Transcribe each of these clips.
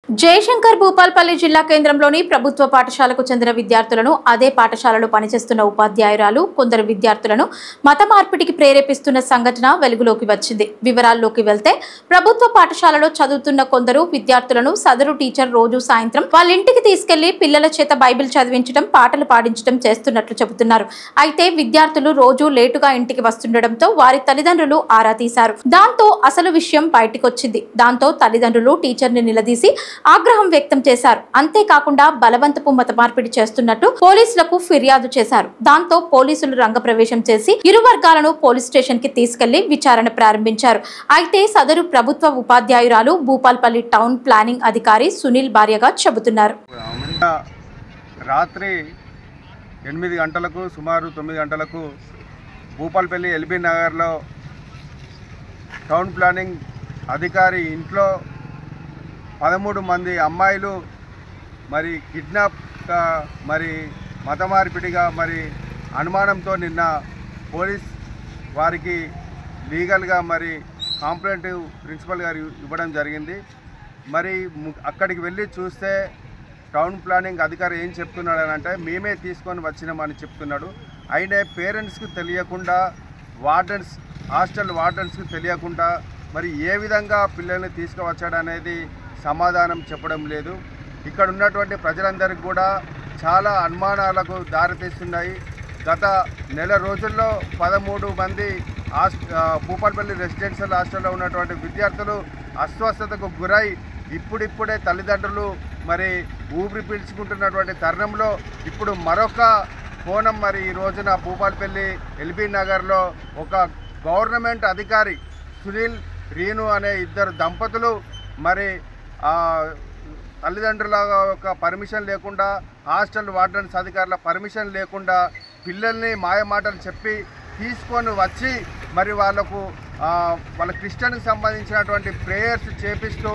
జయశంకర్ భూపాల్పల్లి జిల్లా కేంద్రంలోని ప్రభుత్వ పాఠశాలకు చెందిన విద్యార్థులను అదే పాఠశాలలో పనిచేస్తున్న ఉపాధ్యాయురాలు కొందరు విద్యార్థులను మత మార్పిడికి ప్రేరేపిస్తున్న సంఘటన వెలుగులోకి వచ్చింది. వివరాల్లోకి వెళ్తే ప్రభుత్వ పాఠశాలలో చదువుతున్న కొందరు విద్యార్థులను సదరు టీచర్ రోజు సాయంత్రం వాళ్ళ ఇంటికి తీసుకెళ్లి పిల్లల చేత బైబిల్ చదివించడం, పాటలు పాడించడం చేస్తున్నట్లు చెబుతున్నారు. అయితే విద్యార్థులు రోజు లేటుగా ఇంటికి వస్తుండటంతో వారి తల్లిదండ్రులు ఆరా తీశారు. దాంతో అసలు విషయం బయటకొచ్చింది. దాంతో తల్లిదండ్రులు టీచర్ని నిలదీసి ఆగ్రహం వ్యక్తం చేశారు. అంతేకాకుండా బలవంతపు మత మార్పిడి చేస్తున్నట్టు పోలీసులకు ఫిర్యాదు చేశారు. దాంతో పోలీసులు రంగప్రవేశం చేసి ఇరు వర్గాలను పోలీస్ స్టేషన్ కి తీసుకెళ్లి విచారణ ప్రారంభించారు. అయితే సదరు ప్రభుత్వ ఉపాధ్యాయురాలు భూపాల్పల్లి టౌన్ ప్లానింగ్ అధికారి సునీల్ భార్యగా చెబుతున్నారు. రాత్రి 8 గంటలకు సుమారు 9 గంటలకు భూపాల్పల్లి ఎల్బీ నగర్లో టౌన్ ప్లానింగ్ అధికారి ఇంట్లో 13 మంది అమ్మాయిలు మరి కిడ్నాప్ మరి మత మార్పిడిగా మరి అనుమానంతో నిన్న పోలీస్ వారికి లీగల్గా మరి కంప్లైంట్ ప్రిన్సిపల్ గారు ఇవ్వడం జరిగింది. మరి అక్కడికి వెళ్ళి చూస్తే టౌన్ ప్లానింగ్ అధికారి ఏం చెప్తున్నాడు అని అంటే, మేమే తీసుకొని వచ్చినామని చెప్తున్నాడు. అయినా పేరెంట్స్కి తెలియకుండా, హాస్టల్ వార్డెన్స్కి తెలియకుండా మరి ఏ విధంగా పిల్లల్ని తీసుకువచ్చాడనేది సమాధానం చెప్పడం లేదు. ఇక్కడ ఉన్నటువంటి ప్రజలందరికీ కూడా చాలా అనుమానాలకు దారితీస్తున్నాయి. గత నెల రోజుల్లో 13 మంది భూపాల్పల్లి రెసిడెన్షియల్ హాస్టల్లో ఉన్నటువంటి విద్యార్థులు అస్వస్థతకు గురై ఇప్పుడిప్పుడే తల్లిదండ్రులు మరి ఊపిరి పీల్చుకుంటున్నటువంటి తరుణంలో ఇప్పుడు మరొక కోణం మరి ఈ రోజున భూపాల్పల్లి ఎల్బీ నగర్లో ఒక గవర్నమెంట్ అధికారి సునీల్, రీను అనే ఇద్దరు దంపతులు మరి తల్లిదండ్రుల యొక్క పర్మిషన్ లేకుండా, హాస్టల్ వార్డెన్స్ అధికారుల పర్మిషన్ లేకుండా పిల్లల్ని మాయమాటలు చెప్పి తీసుకొని వచ్చి మరి వాళ్ళ క్రిస్టియన్కి సంబంధించినటువంటి ప్రేయర్స్ చేపిస్తూ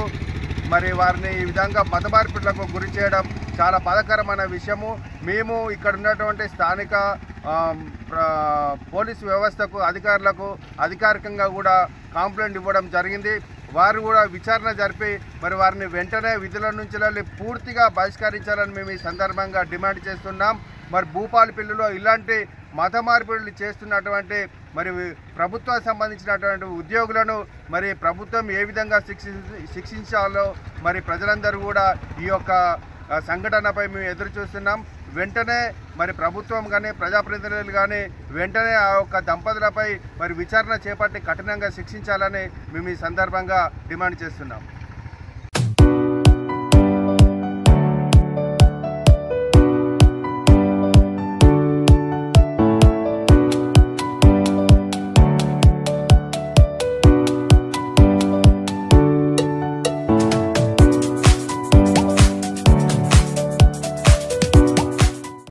మరి వారిని ఈ విధంగా మత మార్పిడులకు గురి చేయడం చాలా బాధాకరమైన విషయము. మేము ఇక్కడ ఉన్నటువంటి స్థానిక పోలీసు వ్యవస్థకు అధికారులకు అధికారికంగా కూడా కంప్లైంట్ ఇవ్వడం జరిగింది. వారు కూడా విచారణ జరిపి మరి వారిని వెంటనే విధుల నుంచి పూర్తిగా బహిష్కరించాలని మేము ఈ సందర్భంగా డిమాండ్ చేస్తున్నాం. మరి భూపాల్పల్లిలో ఇలాంటి మత మార్పిడులు చేస్తున్నటువంటి మరి ప్రభుత్వానికి సంబంధించినటువంటి ఉద్యోగులను మరి ప్రభుత్వం ఏ విధంగా శిక్షించాలో మరి ప్రజలందరూ కూడా ఈ యొక్క సంఘటనపై మేము ఎదురు చూస్తున్నాం. వెంటనే మరి ప్రభుత్వం కానీ ప్రజాప్రతినిధులు కానీ వెంటనే ఆ యొక్క దంపతులపై మరి విచారణ చేపట్టి కఠినంగా శిక్షించాలని మేము ఈ సందర్భంగా డిమాండ్ చేస్తున్నాం.